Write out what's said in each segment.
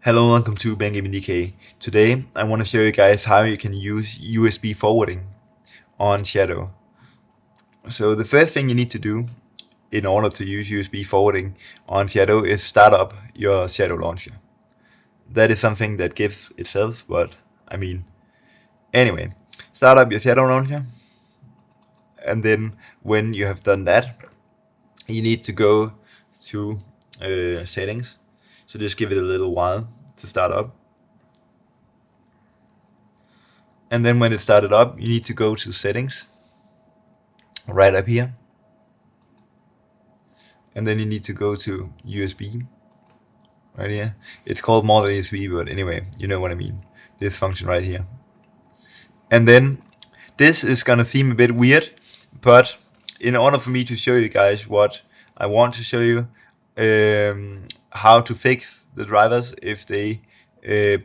Hello and welcome to Ben Gaming DK. Today I want to show you guys how you can use USB forwarding on Shadow. So the first thing you need to do in order to use USB forwarding on Shadow is start up your Shadow launcher. That is something that gives itself, but anyway, start up your Shadow launcher, and then when you have done that, you need to go to settings. So just give it a little while to start up. And then when it started up, you need to go to settings right up here, and then you need to go to USB right here. It's called more than USB, but anyway, you know what I mean. This function right here. And then this is gonna seem a bit weird, but in order for me to show you guys what I want to show you, how to fix the drivers if they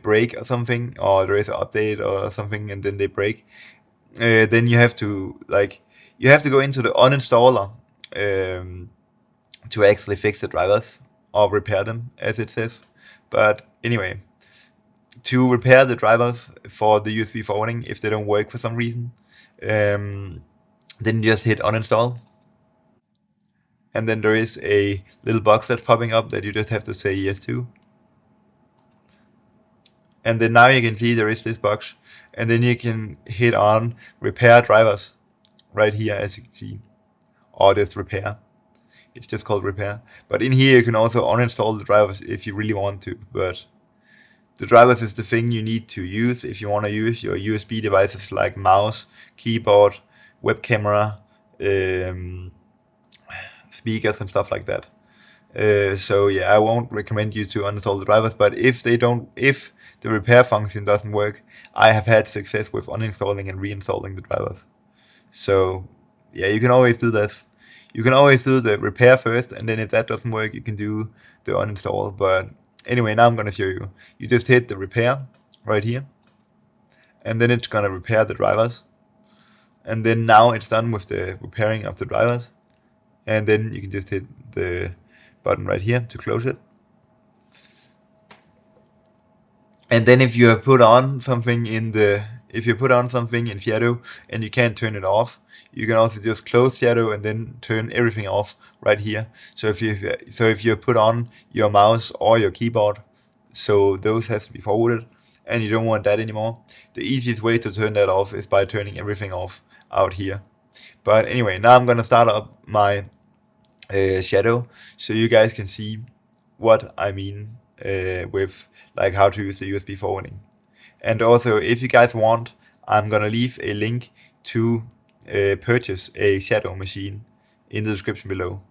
break or something, or there is an update or something and then they break, then you have to go into the uninstaller to actually fix the drivers or repair them, as it says. But anyway, to repair the drivers for the USB forwarding if they don't work for some reason, then just hit uninstall, and then there is a little box that's popping up that you just have to say yes to. And then now you can see there is this box, and then you can hit on repair drivers right here, as you can see, or just repair. It's just called repair. But in here you can also uninstall the drivers if you really want to. But the drivers is the thing you need to use if you want to use your USB devices like mouse, keyboard, web camera, speakers and stuff like that. So yeah, I won't recommend you to uninstall the drivers, but if the repair function doesn't work, I have had success with uninstalling and reinstalling the drivers. So yeah, you can always do that. You can always do the repair first, and then if that doesn't work, you can do the uninstall. But anyway, now I'm gonna show you. You just hit the repair right here, and then it's gonna repair the drivers. And then now it's done with the repairing of the drivers. And then you can just hit the button right here to close it. And then if you have put on something in Shadow and you can't turn it off, you can also just close Shadow and then turn everything off right here. So if you put on your mouse or your keyboard, so those has to be forwarded, and you don't want that anymore, the easiest way to turn that off is by turning everything off out here. But anyway, now I'm gonna start up my Shadow so you guys can see what I mean with like how to use the USB forwarding. And also, if you guys want, I'm gonna leave a link to purchase a Shadow machine in the description below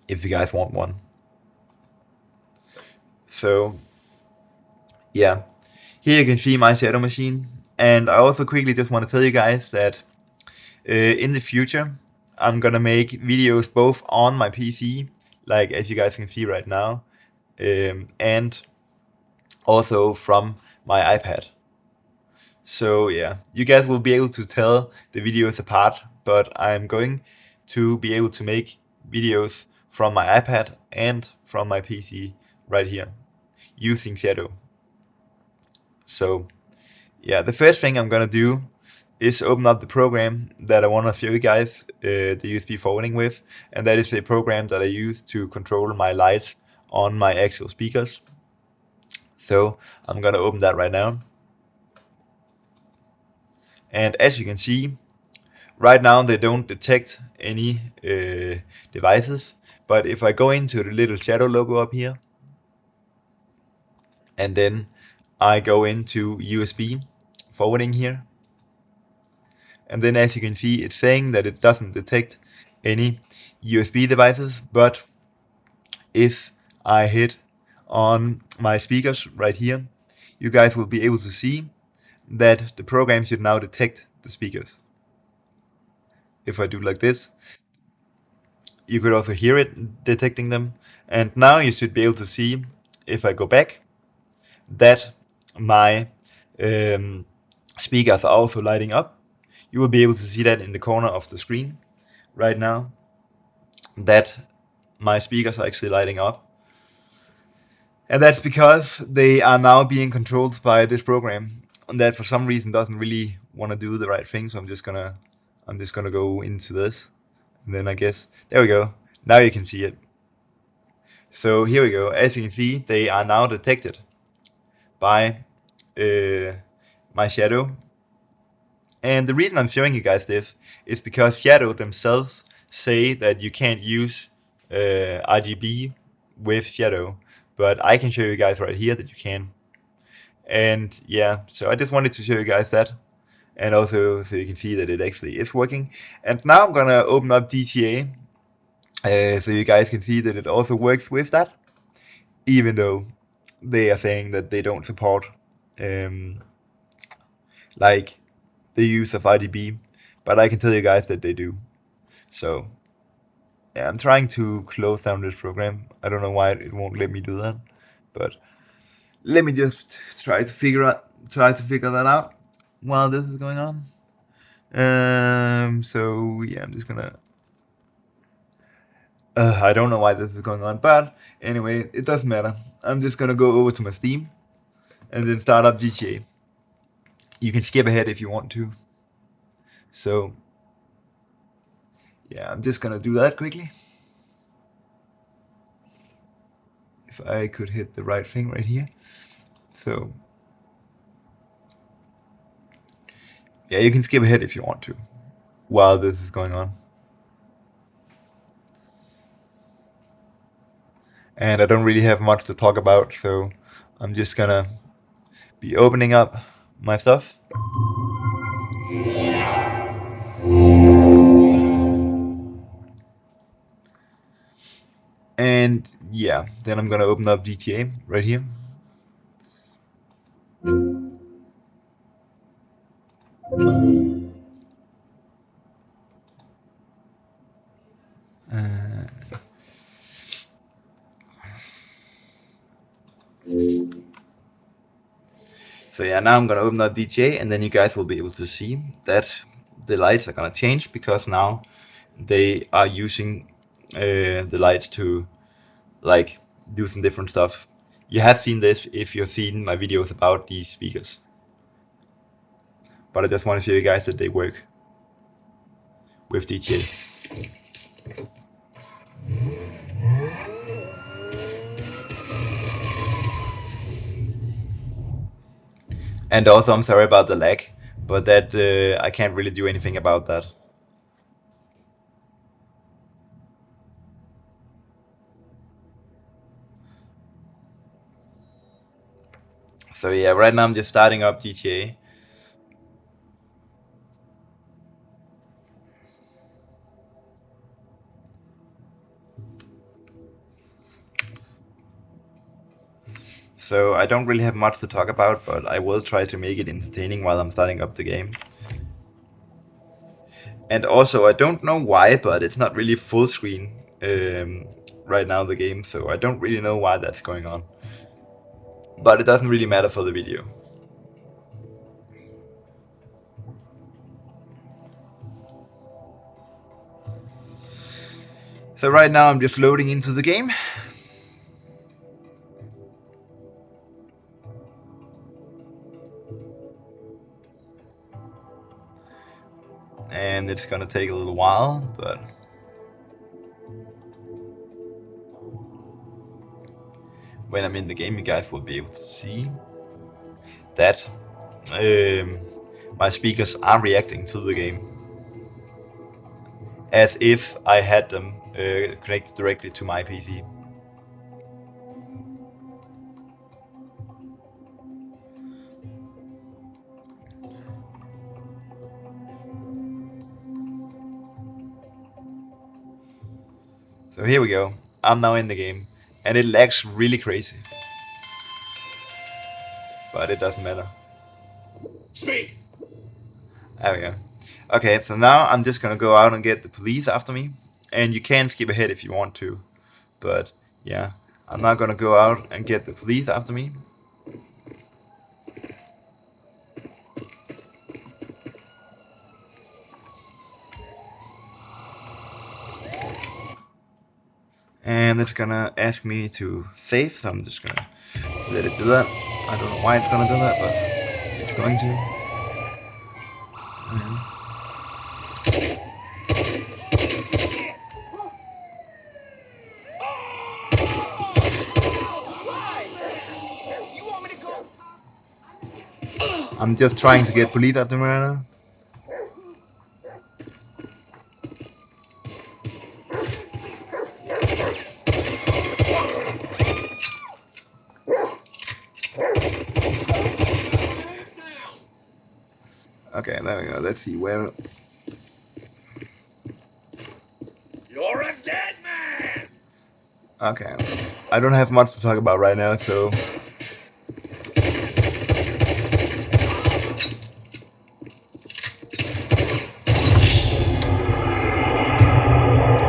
if you guys want one. So yeah, here you can see my Shadow machine, and I also quickly just want to tell you guys that in the future I'm gonna make videos both on my PC, like as you guys can see right now, and also from my iPad. So yeah, you guys will be able to tell the videos apart, but I'm going to be able to make videos from my iPad and from my PC right here using Shadow. So yeah, the first thing I'm gonna do is open up the program that I want to show you guys the USB forwarding with, and that is the program that I use to control my lights on my actual speakers. So I'm gonna open that right now, and as you can see, right now they don't detect any devices, but if I go into the little Shadow logo up here, and then I go into USB forwarding here, and then as you can see, it's saying that it doesn't detect any USB devices, but if I hit on my speakers right here, you guys will be able to see that the program should now detect the speakers. If I do like this, you could also hear it detecting them, and now you should be able to see, if I go back, that my speakers are also lighting up. You will be able to see that in the corner of the screen right now, that my speakers are actually lighting up. And that's because they are now being controlled by this program, and that for some reason doesn't really want to do the right thing. So I'm just gonna go into this, and then I guess there we go. Now you can see it. So here we go. As you can see, they are now detected by my shadow. And the reason I'm showing you guys this is because Shadow themselves say that you can't use RGB with Shadow, but I can show you guys right here that you can. And yeah, so I just wanted to show you guys that, and also so you can see that it actually is working. And now I'm gonna open up GTA, so you guys can see that it also works with that, even though they are saying that they don't support um, like the use of RGB, but I can tell you guys that they do. So yeah, I'm trying to close down this program. I don't know why it won't let me do that, but let me just try to figure that out while this is going on. So yeah, I'm just gonna. I don't know why this is going on, but anyway, it doesn't matter. I'm just gonna go over to my Steam and then start up GTA. You can skip ahead if you want to. So yeah, I'm just gonna do that quickly. If I could hit the right thing right here. So yeah, you can skip ahead if you want to while this is going on. And I don't really have much to talk about, so I'm just gonna be opening up my stuff. And yeah, then I'm gonna open up GTA right here. Uh, so yeah, now I'm gonna open up GTA, and then you guys will be able to see that the lights are gonna change because now they are using the lights to like do some different stuff. You have seen this if you've seen my videos about these speakers, but I just want to show you guys that they work with GTA. And also, I'm sorry about the lag, but that I can't really do anything about that. So yeah, right now I'm just starting up GTA. So I don't really have much to talk about, but I will try to make it entertaining while I'm starting up the game. And also, I don't know why, but it's not really full screen right now, the game, so I don't really know why that's going on. But it doesn't really matter for the video. So right now I'm just loading into the game. And it's gonna take a little while, but when I'm in the game, you guys will be able to see that um, my speakers are reacting to the game as if I had them connected directly to my PC. So here we go. I'm now in the game, and it lags really crazy, but it doesn't matter. Speak. There we go. Okay, so now I'm just gonna go out and get the police after me, and you can skip ahead if you want to, but yeah, I'm not gonna go out and get the police after me. and it's gonna ask me to save, so I'm just gonna let it do that. I don't know why it's gonna do that, but it's going to. I'm just trying to get police after me right now. Okay, there we go. Let's see where. You're a dead man! Okay, I don't have much to talk about right now, so.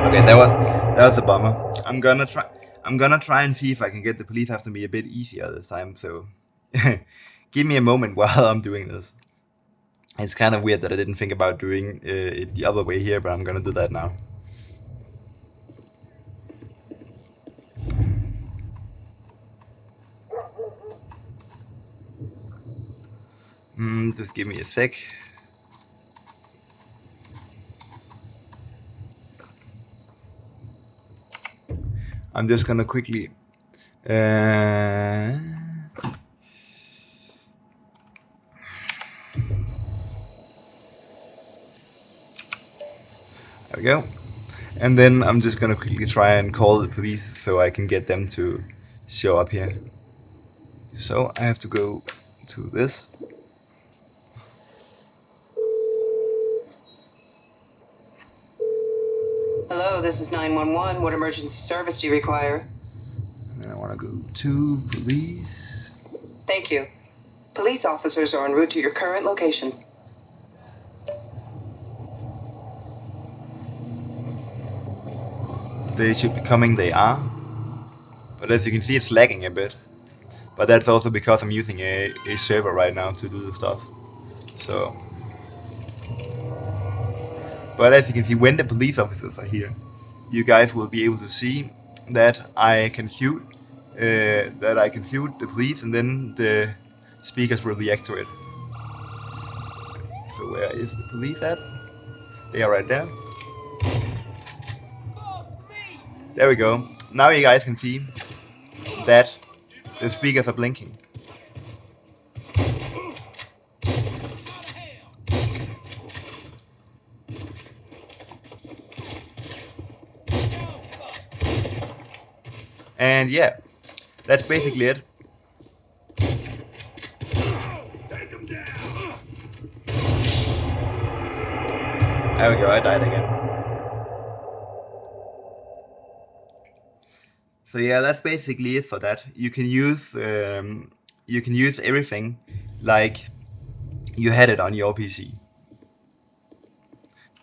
Okay, that was a bummer. I'm gonna try and see if I can get the police after me a bit easier this time. So, give me a moment while I'm doing this. It's kind of weird that I didn't think about doing it the other way here, but I'm gonna do that now. Just give me a sec. I'm just gonna quickly. There we go. And then I'm just gonna quickly try and call the police so I can get them to show up here. So I have to go to this. Hello, this is 911. What emergency service do you require? And then I want to go to police. Thank you. Police officers are en route to your current location. They should be coming, they are. But as you can see, it's lagging a bit. But that's also because I'm using a server right now to do the stuff. So. But as you can see, when the police officers are here, you guys will be able to see that I can shoot the police, and then the speakers will react to it. So where is the police at? They are right there. There we go. Now you guys can see that the speakers are blinking. And yeah, that's basically it. There we go, I died again. So yeah, that's basically it for that. You can use everything like you had it on your PC.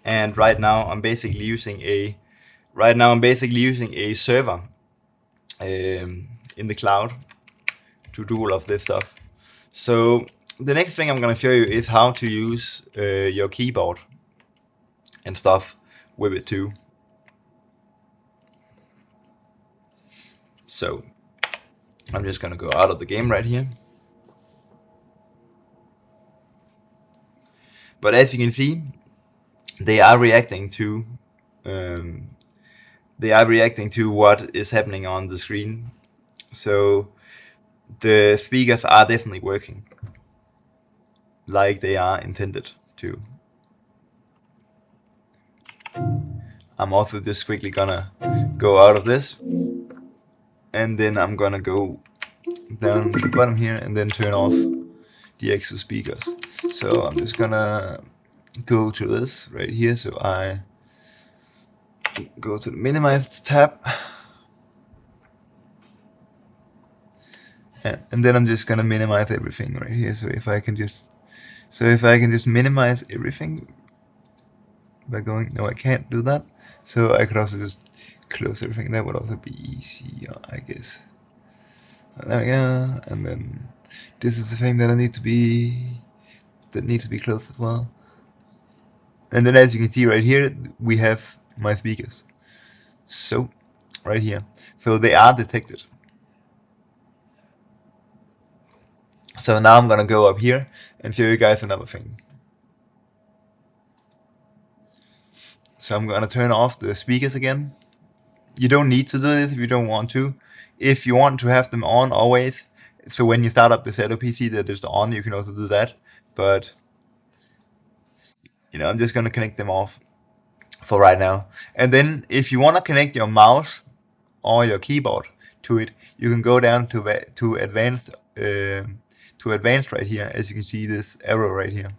And right now I'm basically using a server in the cloud to do all of this stuff. So the next thing I'm gonna show you is how to use your keyboard and stuff with it too. So I'm just gonna go out of the game right here. But as you can see, they are reacting to what is happening on the screen. So the speakers are definitely working like they are intended to. I'm also just quickly gonna go out of this, and then I'm gonna go down the bottom here and then turn off the extra speakers. So I'm just gonna go to this right here, so I go to the minimize tab, and then I'm just gonna minimize everything right here. So if I can just minimize everything by going, no, I can't do that. So I could also just close everything. That would also be easier, I guess. There we go. And then this is the thing that needs to be closed as well. And then as you can see right here, we have my speakers. So right here. So they are detected. So now I'm gonna go up here and show you guys another thing. So I'm gonna turn off the speakers again. You don't need to do this if you don't want to. If you want to have them on always, so when you start up the Shadow PC that is on, you can also do that. But I'm just gonna connect them off for right now. And then if you wanna connect your mouse or your keyboard to it, you can go down to advanced right here, as you can see this arrow right here.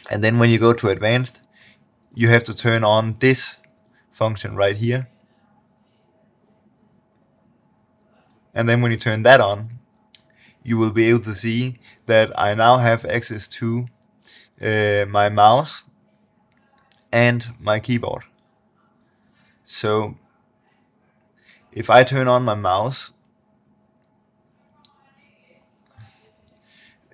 And then when you go to advanced, you have to turn on this function right here. And then when you turn that on, you will be able to see that I now have access to my mouse and my keyboard. So if I turn on my mouse,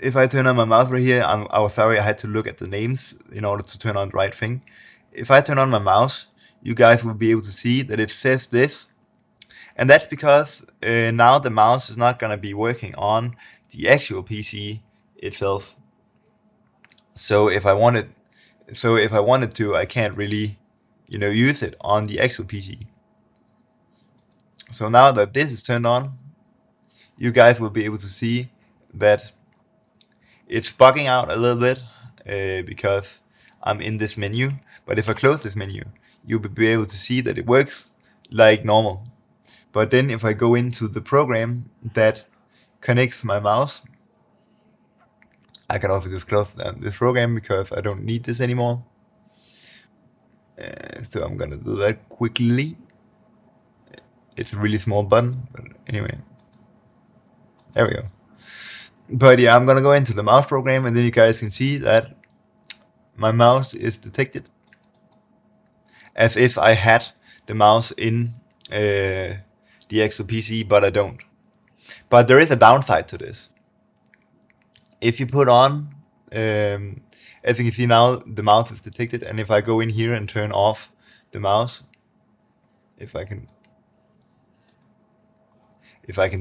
right here, I was sorry, I had to look at the names in order to turn on the right thing. If I turn on my mouse, you guys will be able to see that it says this. And that's because now the mouse is not going to be working on the actual PC itself. So if I wanted to, I can't really, use it on the actual PC. So now that this is turned on, you guys will be able to see that it's bugging out a little bit because I'm in this menu. But if I close this menu, you'll be able to see that it works like normal. But then if I go into the program that connects my mouse, I can also just close down this program because I don't need this anymore. So I'm gonna do that quickly. It's a really small button, but anyway, there we go. But yeah, I'm gonna go into the mouse program, and then you guys can see that my mouse is detected as if I had the mouse in the actual PC, but I don't. But there is a downside to this. If you put on, as you can see now, the mouse is detected, and if I go in here and turn off the mouse, if I can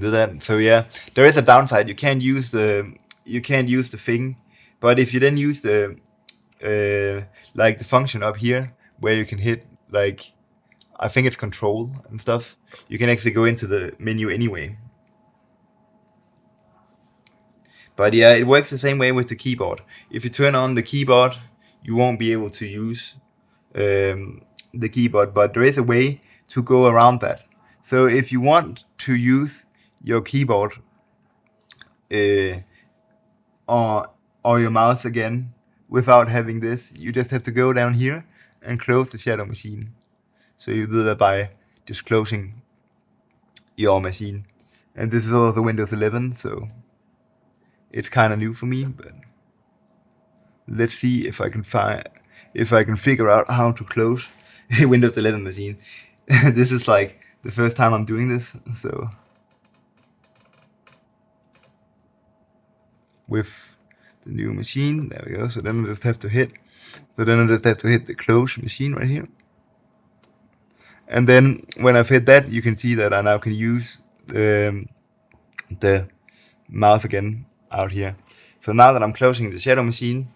do that. So yeah, there is a downside. You can't use the thing, but if you then use the like the function up here where you can hit, like, I think it's control and stuff, you can actually go into the menu anyway. But yeah, it works the same way with the keyboard. If you turn on the keyboard, you won't be able to use the keyboard, but there is a way to go around that. So if you want to use your keyboard or your mouse again without having this, you just have to go down here and close the shadow machine. So you do that by just closing your machine. And this is also Windows 11, so it's kind of new for me, but let's see if I can figure out how to close a Windows 11 machine. This is like the first time I'm doing this, so with the new machine, there we go. So then I just have to hit the close machine right here. And then when I've hit that, you can see that I now can use the mouse again out here. So now that I'm closing the shadow machine,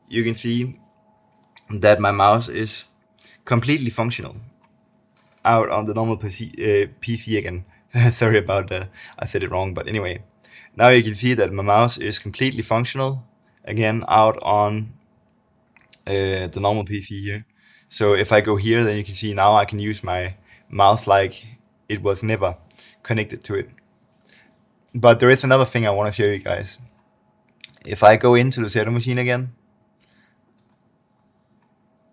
you can see that my mouse is completely functional out on the normal PC again. Sorry about that, I said it wrong, but anyway. Now you can see that my mouse is completely functional again out on the normal PC here. So if I go here, then you can see now I can use my mouse like it was never connected to it. But there is another thing I want to show you guys. If I go into the shadow machine again,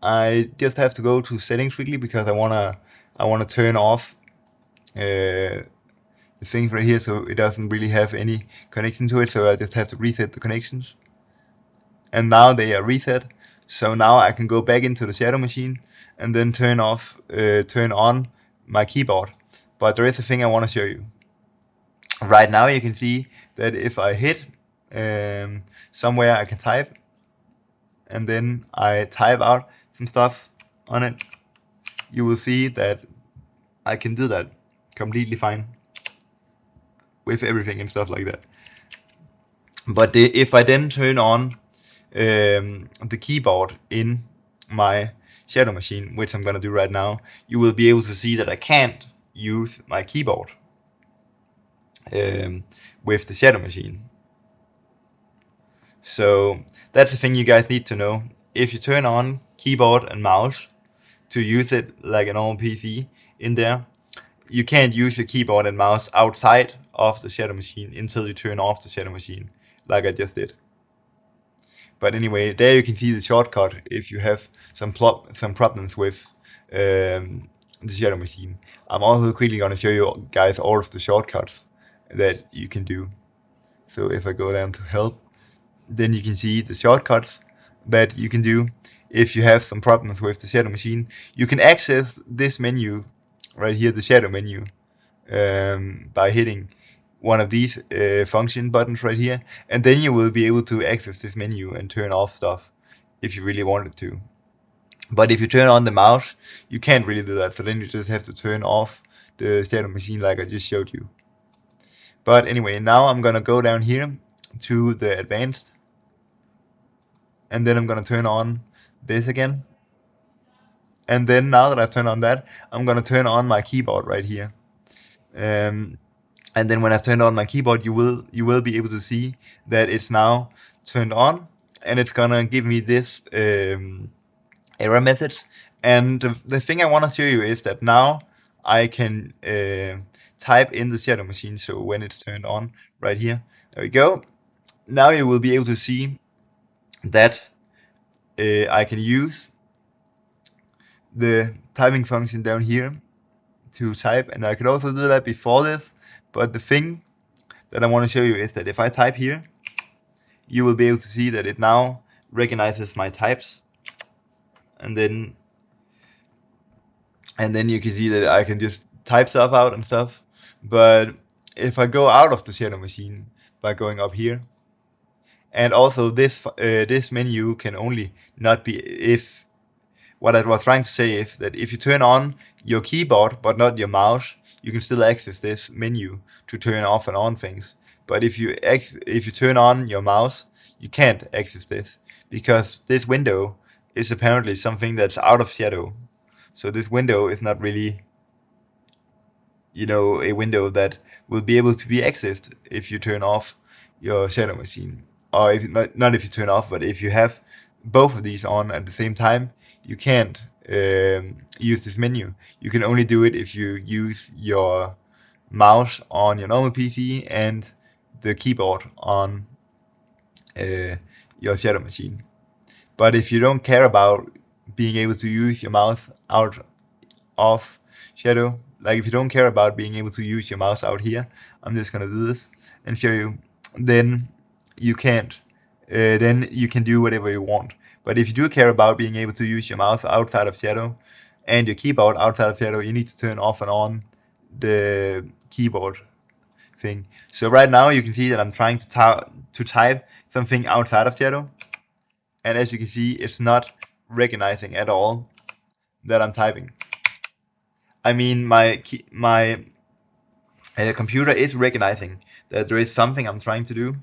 I just have to go to settings quickly because I wanna turn off the things right here so it doesn't really have any connection to it. So I just have to reset the connections, and now they are reset. So now I can go back into the shadow machine and then turn on my keyboard. But there is a thing I want to show you. Right now you can see that if I hit somewhere I can type, and then I type out some stuff on it, you will see that I can do that completely fine with everything and stuff like that. But if I then turn on the keyboard in my shadow machine, which I'm gonna do right now, you will be able to see that I can't use my keyboard with the shadow machine. So that's the thing you guys need to know. If you turn on keyboard and mouse to use it like a normal PC in there, you can't use your keyboard and mouse outside of the shadow machine until you turn off the shadow machine, like I just did. But anyway, there you can see the shortcut if you have some problems with the shadow machine. I'm also quickly going to show you guys all of the shortcuts that you can do. So if I go down to help, then you can see the shortcuts that you can do if you have some problems with the shadow machine. You can access this menu right here, the shadow menu, by hitting one of these function buttons right here, and then you will be able to access this menu and turn off stuff if you really wanted to. But if you turn on the mouse, you can't really do that, so then you just have to turn off the shadow machine like I just showed you. But anyway, now I'm gonna go down here to the advanced, and then I'm gonna turn on this again. And then now that I've turned on that, I'm gonna turn on my keyboard right here. And then when I've turned on my keyboard, you will be able to see that it's now turned on, and it's gonna give me this error message. And the thing I want to show you is that now I can type in the shadow machine. So when it's turned on right here, there we go. Now you will be able to see that I can use the typing function down here to type, and I could also do that before this. But the thing that I want to show you is that if I type here, you will be able to see that it now recognizes my types, and then you can see that I can just type stuff out and stuff. But if I go out of the shadow machine by going up here, and also this menu can only not be, if what I was trying to say is that if you turn on your keyboard but not your mouse, you can still access this menu to turn off and on things. But if you turn on your mouse, you can't access this, because this window is apparently something that's out of shadow. So this window is not really, a window that will be able to be accessed if you turn off your shadow machine. Or if not if you turn off, but if you have both of these on at the same time, you can't use this menu. You can only do it if you use your mouse on your normal PC and the keyboard on your shadow machine. But if you don't care about being able to use your mouse out of shadow, like if you don't care about being able to use your mouse out here, I'm just gonna do this and show you, then you can't. Then you can do whatever you want. But if you do care about being able to use your mouse outside of shadow and your keyboard outside of shadow, you need to turn off and on the keyboard thing. So right now you can see that I'm trying to type something outside of shadow, and as you can see, it's not recognizing at all that I'm typing. I mean, my computer is recognizing that there is something I'm trying to do.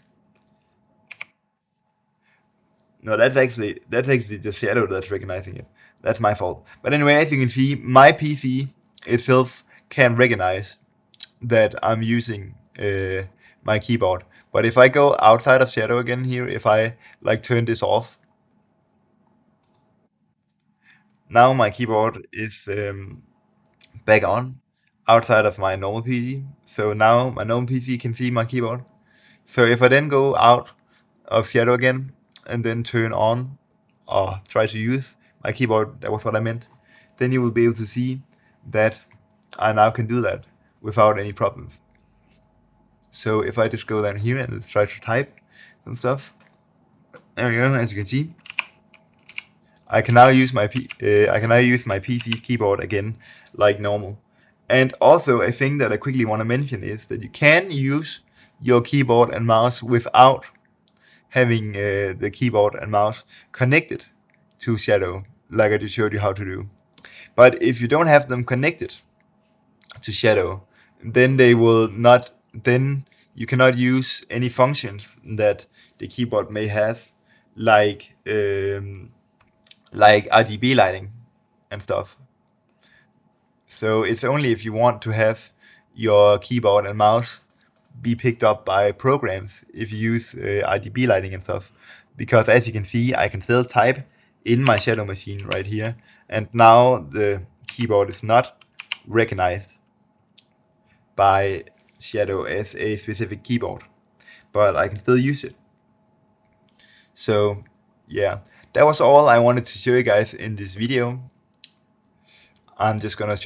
No, that's actually the shadow that's recognizing it. That's my fault. But anyway, as you can see, my PC itself can recognize that I'm using my keyboard. But if I go outside of shadow again here, if I like turn this off, now my keyboard is back on outside of my normal PC. So now my normal PC can see my keyboard. So if I then go out of shadow again and then turn on or try to use my keyboard, that was what I meant, then you will be able to see that I now can do that without any problems. So if I just go down here and let's try to type some stuff, there we go. As you can see, I can now use my PC keyboard again like normal. And also a thing that I quickly want to mention is that you can use your keyboard and mouse without having the keyboard and mouse connected to shadow, like I just showed you how to do. But if you don't have them connected to Shadow, then they will not. Then you cannot use any functions that the keyboard may have, like RGB lighting and stuff. So it's only if you want to have your keyboard and mouse be picked up by programs if you use RGB lighting and stuff. Because as you can see, I can still type in my Shadow machine right here, and now the keyboard is not recognized by Shadow as a specific keyboard, but I can still use it. So yeah, that was all I wanted to show you guys in this video. I'm just gonna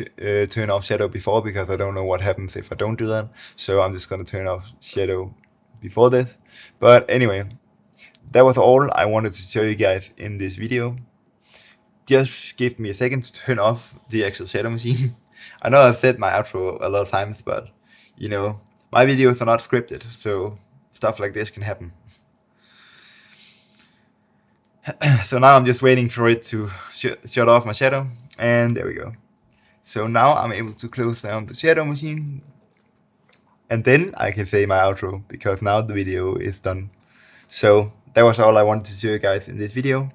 turn off Shadow before, because I don't know what happens if I don't do that. So I'm just gonna turn off Shadow before this. But anyway, that was all I wanted to show you guys in this video. Just give me a second to turn off the actual Shadow machine. I know I've said my outro a lot of times, but you know, my videos are not scripted, so stuff like this can happen. So now I'm just waiting for it to shut off my Shadow, and there we go. So now I'm able to close down the Shadow machine, and then I can say my outro, because now the video is done. So that was all I wanted to show you guys in this video.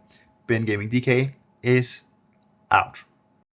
Ben Gaming DK is out.